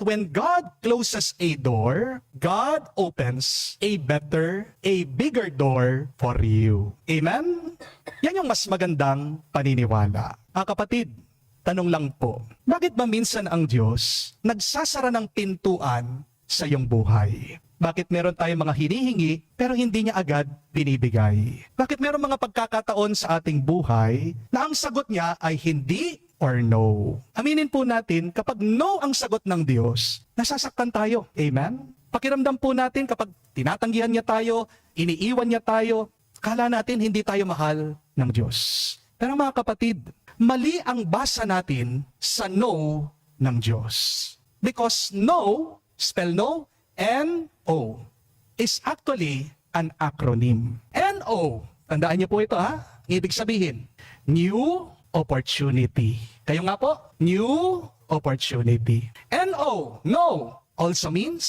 when God closes a door, God opens a better, a bigger door for you. Amen? Yan yung mas magandang paniniwala. Kapatid, tanong lang po, bakit ba minsan ang Diyos nagsasara ng pintuan sa iyong buhay? Bakit meron tayong mga hinihingi pero hindi niya agad binibigay? Bakit meron mga pagkakataon sa ating buhay na ang sagot niya ay hindi or no? Aminin po natin, kapag no ang sagot ng Diyos, nasasaktan tayo. Amen? Pakiramdam po natin kapag tinatanggihan niya tayo, iniiwan niya tayo, kala natin hindi tayo mahal ng Diyos. Pero mga kapatid, mali ang basa natin sa no ng Diyos. Because no, spell no, N-O, is actually an acronym. N-O, tandaan niyo po ito ha, ibig sabihin, new opportunity. Kayo nga po, new opportunity. N-O, no, also means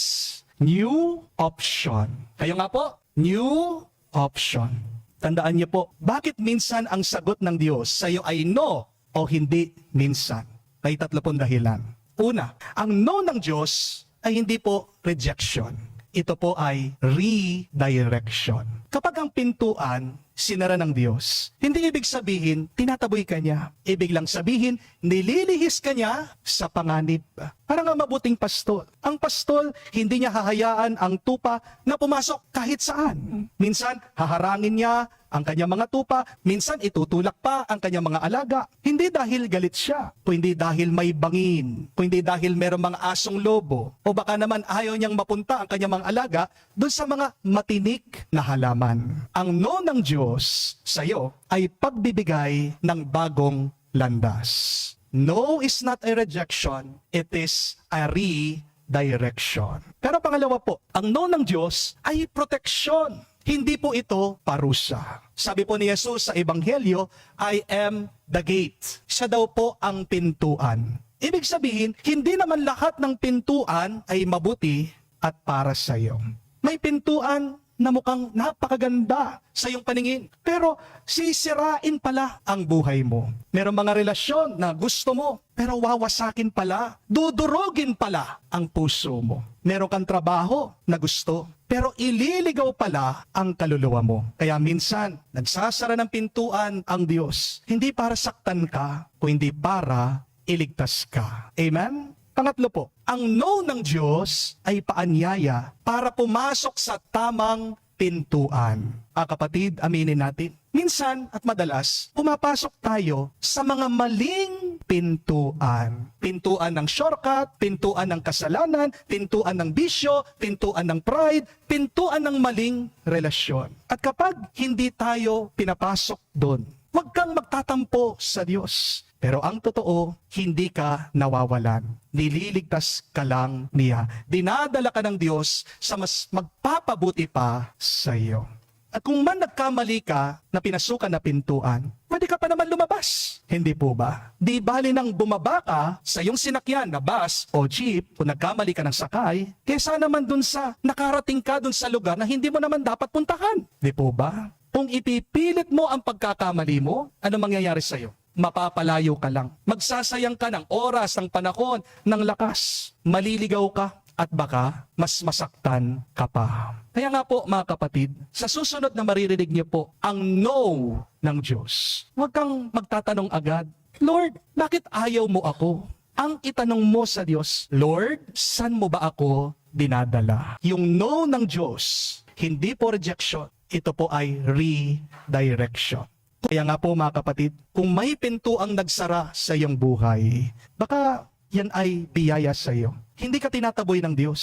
new option. Kayo nga po, new option. Tandaan niyo po, bakit minsan ang sagot ng Diyos sa iyo ay no o hindi minsan? May 3 dahilan. Una, ang no ng Diyos ay hindi po rejection. Ito po ay redirection. Kapag ang pintuan sinara ng Diyos, hindi ibig sabihin tinataboy ka niya. Ibig lang sabihin, nililihis ka niya sa panganib. Parang ang mabuting pastol. Ang pastol, hindi niya hahayaan ang tupa na pumasok kahit saan. Minsan, haharangin niya ang kanyang mga tupa, minsan itutulak pa ang kanyang mga alaga. Hindi dahil galit siya, o hindi dahil may bangin, o hindi dahil merong mga asong lobo, o baka naman ayaw niyang mapunta ang kanyang mga alaga doon sa mga matinik na halaman. Ang no ng Diyos sa iyo ay pagbibigay ng bagong landas. No is not a rejection, it is a redirection. Pero pangalawa po, ang no ng Diyos ay proteksyon. Hindi po ito parusa. Sabi po ni Jesus sa Ebanghelyo, I am the gate. Siya daw po ang pintuan. Ibig sabihin, hindi naman lahat ng pintuan ay mabuti at para sa iyo. May pintuan na mukhang napakaganda sa iyong paningin, pero sisirain pala ang buhay mo. Merong mga relasyon na gusto mo, pero wawasakin pala, dudurugin pala ang puso mo. Meron kang trabaho na gusto, pero ililigaw pala ang kaluluwa mo. Kaya minsan, nagsasara ng pintuan ang Diyos, hindi para saktan ka, o hindi para iligtas ka. Amen? Pangatlo po, ang no ng Diyos ay paanyaya para pumasok sa tamang pintuan. Kapatid, aminin natin, minsan at madalas, pumapasok tayo sa mga maling pintuan. Pintuan ng shortcut, pintuan ng kasalanan, pintuan ng bisyo, pintuan ng pride, pintuan ng maling relasyon. At kapag hindi tayo pinapasok doon, huwag kang magtatampo sa Diyos. Pero ang totoo, hindi ka nawawalan. Nililigtas ka lang niya. Dinadala ka ng Diyos sa mas magpapabuti pa sa iyo. At kung man nagkamali ka na pinasukan na pintuan, pwede ka pa naman lumabas. Hindi po ba? Di bali nang bumaba ka sa iyong sinakyan na bus o jeep kung nagkamali ka ng sakay, kesa naman dun sa nakarating ka dun sa lugar na hindi mo naman dapat puntahan. Di po ba? Kung ipipilit mo ang pagkakamali mo, ano mangyayari sa iyo? Mapapalayo ka lang. Magsasayang ka ng oras, ng panahon, ng lakas. Maliligaw ka at baka mas masaktan ka pa. Kaya nga po mga kapatid, sa susunod na maririnig niyo po ang no ng Diyos. Huwag kang magtatanong agad, Lord, bakit ayaw mo ako? Ang itanong mo sa Diyos, Lord, saan mo ba ako dinadala? Yung no ng Diyos, hindi po rejection, ito po ay redirection. Kaya nga po mga kapatid, kung may pintuang nagsara sa iyong buhay, baka yan ay biyaya sa iyo. Hindi ka tinataboy ng Diyos.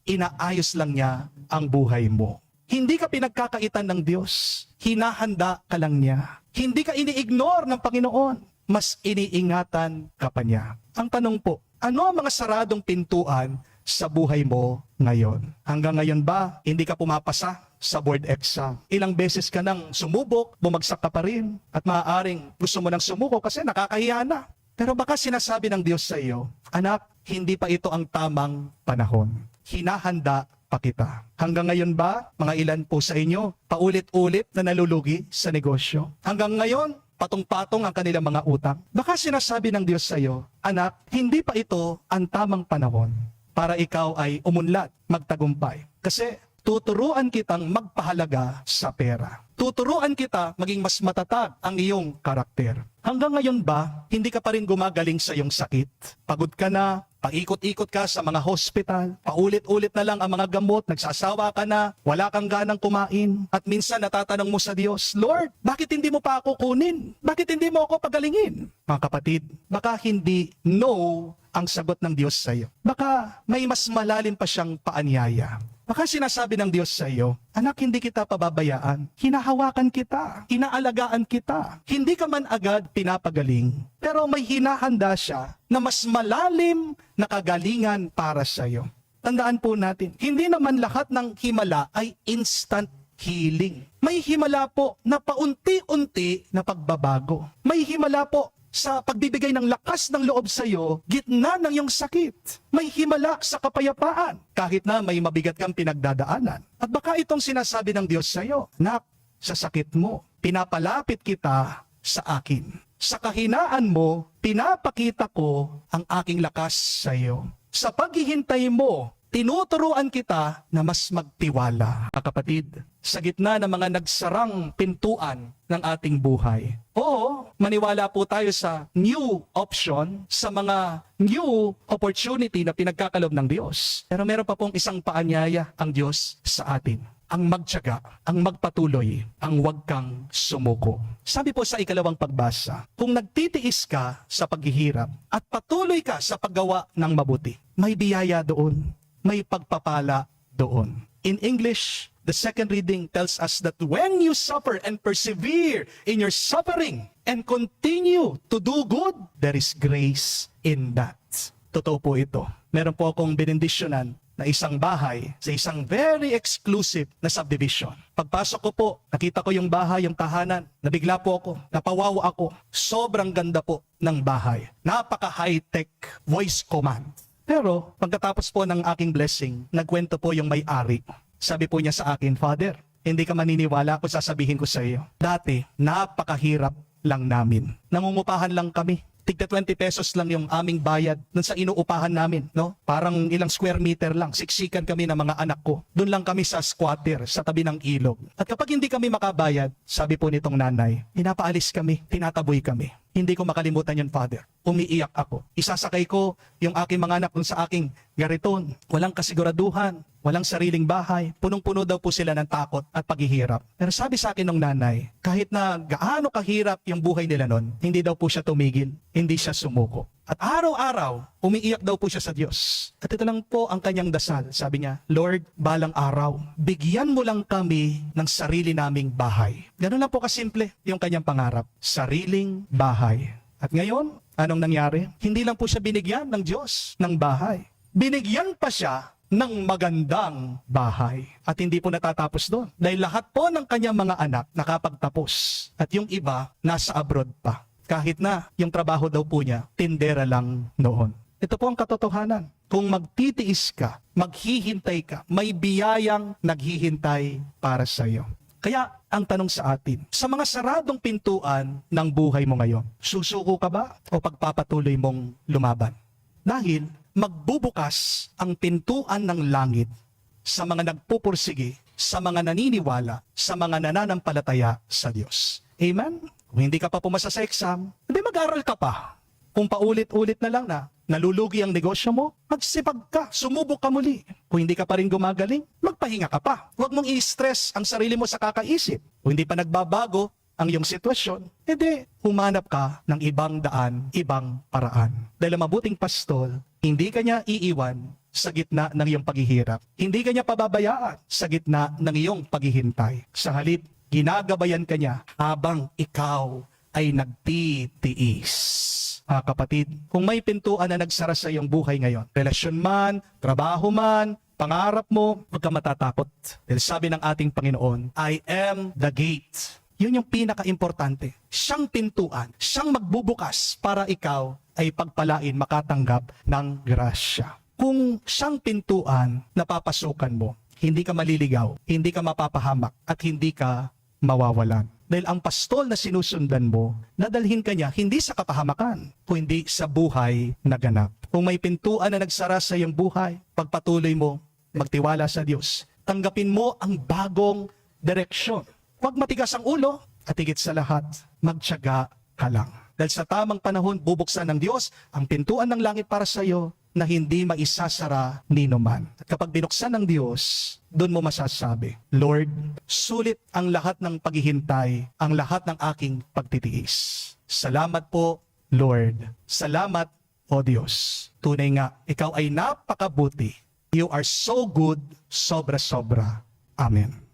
Inaayos lang niya ang buhay mo. Hindi ka pinagkakaitan ng Diyos. Hinahanda ka lang niya. Hindi ka ini-ignore ng Panginoon. Mas iniingatan ka pa niya. Ang tanong po, ano ang mga saradong pintuan sa buhay mo ngayon? Hanggang ngayon ba, hindi ka pumapasa sa board exam? Ilang beses ka nang sumubok, bumagsak ka pa rin, at maaaring gusto mo nang sumuko kasi nakakahiya na. Pero baka sinasabi ng Diyos sa iyo, anak, hindi pa ito ang tamang panahon. Hinahanda pa kita. Hanggang ngayon ba, mga ilan po sa inyo, paulit-ulit na nalulugi sa negosyo? Hanggang ngayon, patong-patong ang kanilang mga utang. Baka sinasabi ng Diyos sa iyo, anak, hindi pa ito ang tamang panahon. para ikaw ay umunlad, magtagumpay. Kasi tuturuan kitang magpahalaga sa pera. Tuturuan kita maging mas matatag ang iyong karakter. Hanggang ngayon ba, hindi ka pa rin gumagaling sa iyong sakit? Pagod ka na, paikot-ikot ka sa mga hospital, paulit-ulit na lang ang mga gamot, nagsasawa ka na, wala kang ganang kumain, at minsan natatanong mo sa Diyos, Lord, bakit hindi mo pa ako kunin? Bakit hindi mo ako pagalingin? Mga kapatid, baka hindi no ang sagot ng Diyos sa iyo. Baka may mas malalim pa siyang paanyaya. Baka sinasabi ng Diyos sa iyo, anak, hindi kita pababayaan. Hinahawakan kita. Inaalagaan kita. Hindi ka man agad pinapagaling. Pero may hinahanda siya na mas malalim na kagalingan para sa iyo. Tandaan po natin, hindi naman lahat ng himala ay instant healing. May himala po na paunti-unti na pagbabago. May himala po sa pagbibigay ng lakas ng loob sa iyo, gitna ng iyong sakit. May himala sa kapayapaan, kahit na may mabigat kang pinagdadaanan. At baka itong sinasabi ng Diyos sa iyo, Nak, sa sakit mo, pinapalapit kita sa akin. Sa kahinaan mo, pinapakita ko ang aking lakas sa iyo. Sa paghihintay mo, tinuturuan kita na mas magtiwala. Kapatid, sa gitna ng mga nagsarang pintuan ng ating buhay. Oo, maniwala po tayo sa new option, sa mga new opportunity na pinagkakalob ng Diyos. Pero meron pa pong isang paanyaya ang Diyos sa atin. Ang magtiyaga, ang magpatuloy, ang huwag kang sumuko. Sabi po sa ikalawang pagbasa, kung nagtitiis ka sa paghihirap at patuloy ka sa paggawa ng mabuti, may biyaya doon, may pagpapala doon. In English, the second reading tells us that when you suffer and persevere in your suffering and continue to do good, there is grace in that. Totoo po ito. Meron po akong benendisyonan na isang bahay sa isang very exclusive na subdivision. Pagpasok ko po, nakita ko yung bahay, yung tahanan. Nabigla po ako, napawaw ako. Sobrang ganda po ng bahay. Napaka-high-tech voice command. Pero pagkatapos po ng aking blessing, nagkwento po yung may-ari. Sabi po niya sa akin, Father, hindi ka maniniwala kung sasabihin ko sa iyo. Dati, napakahirap lang namin. Nangungupahan lang kami. Tigda 20 pesos lang yung aming bayad dun sa inuupahan namin, no? Parang ilang square meter lang. Siksikan kami ng mga anak ko. Doon lang kami sa squatter, sa tabi ng ilog. At kapag hindi kami makabayad, sabi po nitong nanay, pinapaalis kami, tinataboy kami. Hindi ko makalimutan yun, Father. Umiiyak ako. Isasakay ko yung aking mga anak dun sa aking gariton. Walang kasiguraduhan, walang sariling bahay. Punong-puno daw po sila ng takot at paghihirap. Pero sabi sa akin ng nanay, kahit na gaano kahirap yung buhay nila nun, hindi daw po siya tumigil, hindi siya sumuko. At araw-araw, umiiyak daw po siya sa Diyos. At ito lang po ang kanyang dasal. Sabi niya, Lord, balang araw, bigyan mo lang kami ng sarili naming bahay. Ganun lang po kasimple yung kanyang pangarap. Sariling bahay. At ngayon, anong nangyari? Hindi lang po siya binigyan ng Diyos ng bahay. Binigyan pa siya ng magandang bahay. At hindi po natatapos doon. Dahil lahat po ng kanyang mga anak nakapagtapos. At yung iba, nasa abroad pa. Kahit na yung trabaho daw po niya, tindera lang noon. Ito po ang katotohanan. Kung magtitiis ka, maghihintay ka, may biyayang naghihintay para sa iyo. Kaya ang tanong sa atin, sa mga saradong pintuan ng buhay mo ngayon, susuko ka ba o pagpapatuloy mong lumaban? Dahil magbubukas ang pintuan ng langit sa mga nagpupursige, sa mga naniniwala, sa mga nananampalataya sa Diyos. Amen? Kung hindi ka pa pumasa sa exam, hindi mag-aral ka pa. Kung paulit-ulit na lang na nalulugi ang negosyo mo, magsipag ka, sumubok ka muli. Kung hindi ka pa rin gumagaling, magpahinga ka pa. Huwag mong i-stress ang sarili mo sa kakaisip. Kung hindi pa nagbabago ang iyong sitwasyon, edi humanap ka ng ibang daan, ibang paraan. Dahil ang mabuting pastol, hindi ka niya iiwan sa gitna ng iyong paghihirap. Hindi ka niya pababayaan sa gitna ng iyong paghihintay. Sa halip, ginagabayan ka niya habang ikaw ay nagtitiis. Kapatid, kung may pintuan na nagsara sa iyong buhay ngayon, relasyon man, trabaho man, pangarap mo, huwag ka matatakot. Dahil sabi ng ating Panginoon, I am the gate. Yun yung pinaka-importante. Siyang pintuan, siyang magbubukas para ikaw ay pagpalain, makatanggap ng grasya. Kung siyang pintuan na papasukan mo, hindi ka maliligaw, hindi ka mapapahamak, at hindi ka mawawalan. Dahil ang pastol na sinusundan mo, nadalhin ka niya hindi sa kapahamakan, kundi sa buhay na ganap. Kung may pintuan na nagsara sa iyong buhay, pagpatuloy mo, magtiwala sa Diyos. Tanggapin mo ang bagong direksyon. Huwag matigas ang ulo, at higit sa lahat, magtiyaga ka lang. Dahil sa tamang panahon, bubuksan ng Diyos ang pintuan ng langit para sa iyo na hindi maisasara ninuman. At kapag binuksan ng Diyos, doon mo masasabi, Lord, sulit ang lahat ng paghihintay, ang lahat ng aking pagtitiis. Salamat po, Lord. Salamat, O Diyos. Tunay nga, ikaw ay napakabuti. You are so good, sobra-sobra. Amen.